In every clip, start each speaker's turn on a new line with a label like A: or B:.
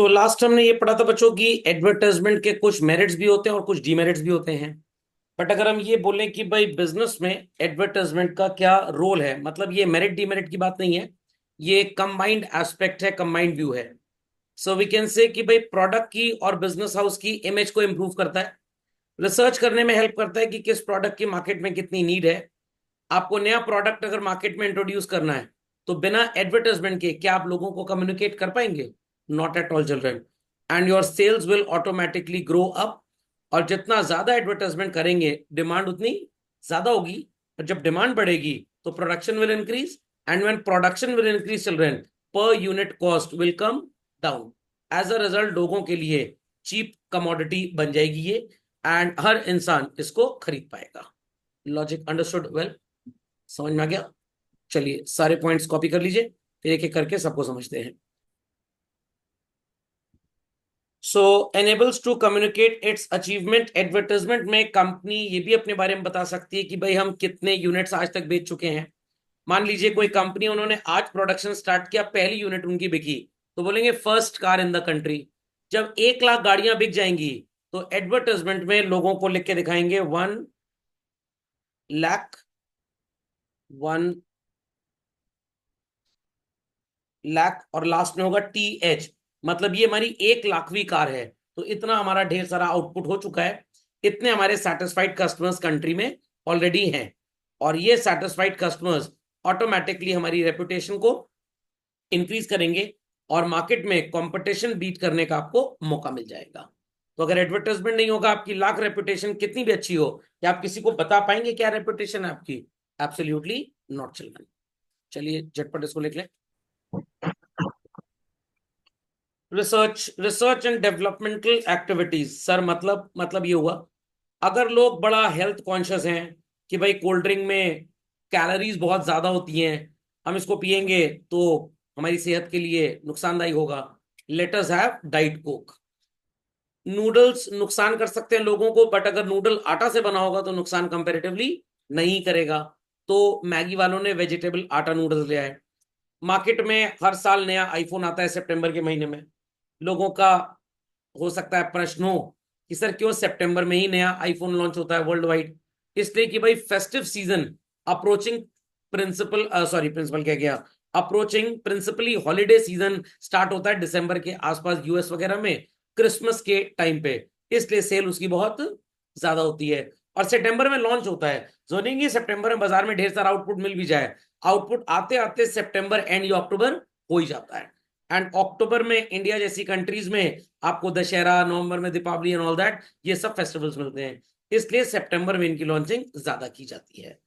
A: Last हमने ये पढ़ा था बच्चों की एडवर्टाइजमेंट के कुछ मेरिट्स भी होते हैं और कुछ डीमेरिट्स भी होते हैं। बट अगर हम ये बोलें कि भाई बिजनेस में एडवर्टाइजमेंट का क्या रोल है, मतलब ये मेरिट डीमेरिट की बात नहीं है, ये कंबाइंड एस्पेक्ट है, कंबाइंड व्यू है। सो वी कैन से कि भाई प्रोडक्ट की और बिजनेस हाउस की इमेज को इंप्रूव करता है, रिसर्च करने में हेल्प करता है कि किस प्रोडक्ट की मार्केट में कितनी नीड है। आपको नया प्रोडक्ट अगर मार्केट में इंट्रोड्यूस करना है तो बिना एडवर्टाइजमेंट के क्या आप लोगों को कम्युनिकेट कर पाएंगे? Not at all children. And your sales will automatically grow up. और जितना ज्यादा एडवर्टाइजमेंट करेंगे डिमांड उतनी ज्यादा होगी, और जब डिमांड बढ़ेगी तो production will increase. And when production will increase children, per unit cost will come down. As a result लोगों के लिए चीप कमोडिटी बन जाएगी ये, एंड हर इंसान इसको खरीद पाएगा। Logic understood well? समझ में आ गया? चलिए सारे पॉइंट्स कॉपी कर लीजिए, फिर एक एक करके सबको समझते हैं। So enables to communicate its achievement. Advertisement में कंपनी ये भी अपने बारे में बता सकती है कि भाई हम कितने यूनिट्स आज तक बेच चुके हैं। मान लीजिए कोई कंपनी, उन्होंने आज प्रोडक्शन स्टार्ट किया, पहली यूनिट उनकी बिकी, तो बोलेंगे first car in the country. जब 1 लाख गाड़ियां बिक जाएंगी तो एडवर्टाइजमेंट में लोगों को लिख के दिखाएंगे 1 लाख, 1 लाख, और लास्ट में होगा TH, मतलब ये हमारी 1 लाखवीं कार है। तो इतना हमारा ढेर सारा आउटपुट हो चुका है, इतने हमारे सेटिस्फाइड कस्टमर्स कंट्री में ऑलरेडी हैं। और ये सेटिस्फाइड कस्टमर्स ऑटोमेटिकली हमारी रेपुटेशन को इंक्रीज करेंगे और मार्केट में कंपटीशन बीट करने का आपको मौका मिल जाएगा। तो अगर एडवर्टाइजमेंट नहीं होगा, आपकी लाख रेपुटेशन कितनी भी अच्छी हो, क्या आप किसी को बता पाएंगे क्या रेपुटेशन है आपकी? Absolutely not children. चलिए झटपट इसको लिख लें। Research and developmental activities. Sir मतलब ये हुआ, अगर लोग बड़ा हेल्थ कॉन्शियस हैं कि भाई कोल्ड ड्रिंक में कैलोरीज बहुत ज्यादा होती हैं, हम इसको पिएंगे तो हमारी सेहत के लिए नुकसानदायी होगा, let us have diet Coke. Noodles नुकसान कर सकते हैं लोगों को, बट अगर नूडल आटा से बना होगा तो नुकसान कंपैरेटिवली नहीं करेगा। तो मैगी वालों ने वेजिटेबल आटा नूडल्स ले आए। मार्केट में हर साल नया आईफोन आता है सितंबर के महीने में। लोगों का हो सकता है प्रश्न हो कि सर क्यों सितंबर में ही नया आईफोन लॉन्च होता है वर्ल्ड वाइड? इसलिए कि भाई फेस्टिव सीजन अप्रोचिंग, प्रिंसिपल क्या गया, approaching principally holiday season start होता है दिसंबर के आसपास यूएस वगैरह में, क्रिसमस के टाइम पे। इसलिए सेल उसकी बहुत ज्यादा होती है और सितंबर में लॉन्च होता है। जो नहीं सितंबर में बाजार में ढेर सारा आउटपुट मिल भी जाए, आउटपुट आते आते सितंबर एंड या अक्टूबर हो ही जाता है। एंड अक्टूबर में इंडिया जैसी कंट्रीज में आपको दशहरा, नवंबर में दीपावली एंड ऑल दैट, ये सब फेस्टिवल्स मिलते हैं। इसलिए सितंबर में इनकी लॉन्चिंग ज्यादा की जाती है।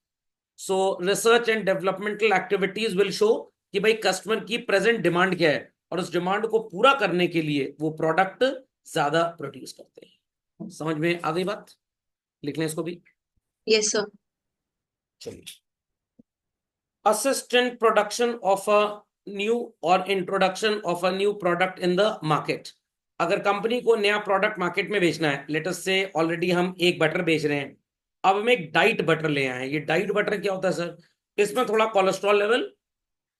A: सो research and developmental activities will show कि भाई कस्टमर की प्रेजेंट डिमांड क्या है, और उस डिमांड को पूरा करने के लिए वो प्रोडक्ट ज्यादा प्रोड्यूस करते हैं। समझ में आ गई बात? लिख लें इसको भी।
B: Yes sir.
A: चलिए, assistant production of a new or introduction of a new product in the market। अगर कंपनी को नया प्रोडक्ट मार्केट में बेचना है, लेट अस से ऑलरेडी हम एक बटर बेच रहे हैं, अब हम एक डाइट बटर ले आए हैं। ये डाइट बटर क्या होता है सर? इसमें थोड़ा कोलेस्ट्रॉल लेवल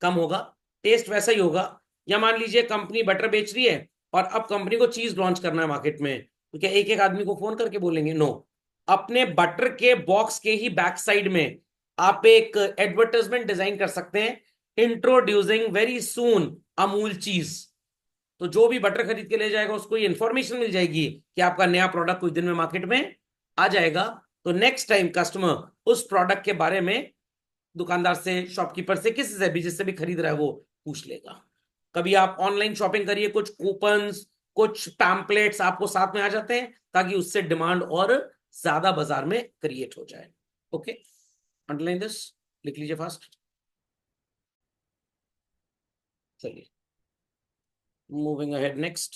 A: कम होगा, टेस्ट वैसा ही होगा। या मान लीजिए कंपनी बटर बेच रही है और अब कंपनी को चीज लॉन्च करना है मार्केट में, तो क्या एक एक आदमी को फोन करके बोलेंगे? नो। अपने बटर के बॉक्स के ही बैक साइड में आप एक एडवर्टाइजमेंट डिजाइन कर सकते हैं, इंट्रोड्यूसिंग वेरी सून अमूल चीज। तो जो भी बटर खरीद के ले जाएगा उसको ये इंफॉर्मेशन मिल जाएगी कि आपका नया प्रोडक्ट कुछ दिन में मार्केट में आ जाएगा। तो नेक्स्ट टाइम कस्टमर उस प्रोडक्ट के बारे में दुकानदार से, शॉपकीपर से, किसी से भी, जिससे भी खरीद रहा है वो पूछ लेगा। कभी आप ऑनलाइन शॉपिंग करिए, कुछ कूपन्स, कुछ पैम्पलेट्स आपको साथ में आ जाते हैं ताकि उससे डिमांड और ज्यादा बाजार में क्रिएट हो जाए। ओके, अंडरलाइन दिस, लिख लीजिए फास्ट। चलिए मूविंग अहेड नेक्स्ट।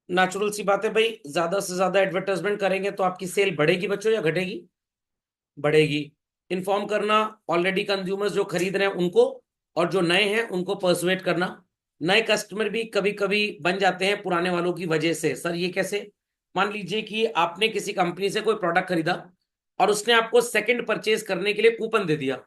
A: नेचुरल सी बात है भाई, ज्यादा से ज्यादा एडवर्टाइजमेंट करेंगे तो आपकी सेल बढ़ेगी बच्चों या घटेगी? बढ़ेगी। इन्फॉर्म करना ऑलरेडी कंज्यूमर्स जो खरीद रहे हैं उनको, और जो नए हैं उनको पर्सुएट करना। नए कस्टमर भी कभी कभी बन जाते हैं पुराने वालों की वजह से। सर ये कैसे? मान लीजिए कि आपने किसी कंपनी से कोई प्रोडक्ट खरीदा और उसने आपको सेकंड परचेज करने के लिए कूपन दे दिया।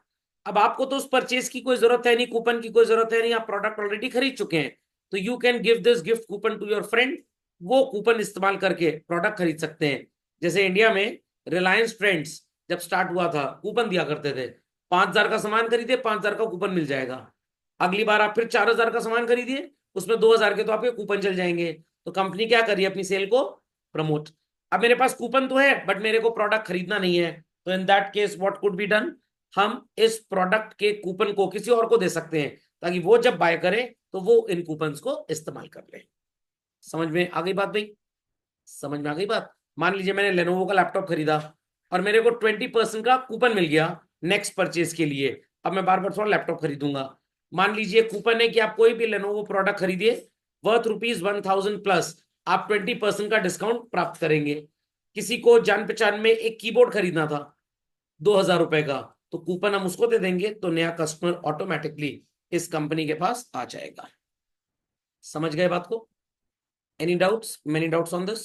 A: अब आपको तो उस परचेज की कोई जरूरत है नहीं, कूपन की कोई जरूरत है नहीं, आप प्रोडक्ट ऑलरेडी खरीद चुके हैं। तो you can give this gift coupon to your friend, वो कूपन इस्तेमाल करके प्रोडक्ट खरीद सकते हैं। जैसे इंडिया में रिलायंस ट्रेंड्स जब स्टार्ट हुआ था, कूपन दिया करते थे, 5,000 का सामान खरीदे 5,000 का कूपन मिल जाएगा। अगली बार आप फिर 4,000 का सामान खरीदिए, उसमें 2,000 के तो आपके कूपन चल जाएंगे। तो कंपनी क्या करिए, अपनी सेल को प्रमोट। अब मेरे पास कूपन तो है बट मेरे को प्रोडक्ट खरीदना नहीं है, तो in that case what could be done, हम इस प्रोडक्ट के कूपन को किसी और को दे सकते हैं ताकि वो जब बाय करे तो वो इन कूपन्स को इस्तेमाल कर ले। समझ में आ गई बात भाई? समझ में आ गई बात? मान लीजिए मैंने लेनोवो का लैपटॉप खरीदा और मेरे को 20% का कूपन मिल गया नेक्स्ट परचेज के लिए। अब मैं बार बार थोड़ा लैपटॉप खरीदूंगा। मान लीजिए कूपन है कि आप कोई भी लेनोवो प्रोडक्ट खरीदिए वर्थ ₹1,000 प्लस, आप 20% का डिस्काउंट प्राप्त करेंगे। किसी को जान पहचान में एक कीबोर्ड खरीदना था ₹2,000 का, तो कूपन हम उसको दे देंगे, तो नया कस्टमर ऑटोमेटिकली इस कंपनी के पास आ जाएगा। समझ गए बात को? Any doubts, many doubts on this?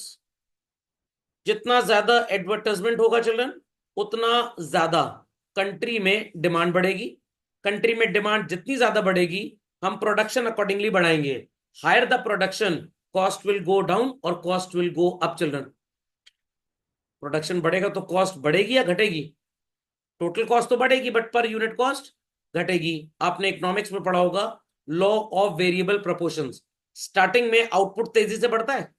A: जितना ज्यादा एडवर्टाइजमेंट होगा चिल्ड्रन, उतना ज्यादा कंट्री में डिमांड बढ़ेगी। कंट्री में डिमांड जितनी ज्यादा बढ़ेगी, हम प्रोडक्शन अकॉर्डिंगली बढ़ाएंगे। Higher the production, cost will go down और cost will go up children. Production बढ़ेगा तो कॉस्ट बढ़ेगी या घटेगी? टोटल कॉस्ट तो बढ़ेगी बट पर यूनिट कॉस्ट घटेगी। आपने इकोनॉमिक्स में पढ़ा होगा law of variable proportions. Starting में आउटपुट तेजी से बढ़ता है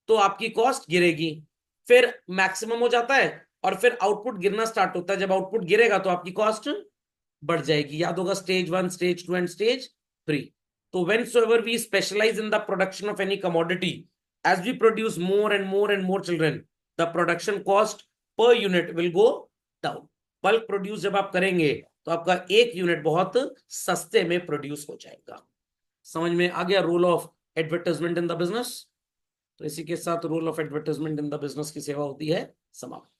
A: तो आपकी कॉस्ट गिरेगी, फिर मैक्सिमम हो जाता है और फिर आउटपुट गिरना स्टार्ट होता है। जब आउटपुट गिरेगा तो आपकी कॉस्ट बढ़ जाएगी। याद होगा स्टेज 1, स्टेज 2 एंड स्टेज 3। तो whensoever we specialize in the production of any commodity, as we produce more and more and more children, the production cost per unit will go down. Bulk produce जब आप करेंगे तो आपका एक unit बहुत सस्ते में प्रोड्यूस हो जाएगा। समझ में आ गया role of advertisement in the business? तो इसी के साथ role of advertisement in the business की सेवा होती है समाप्त।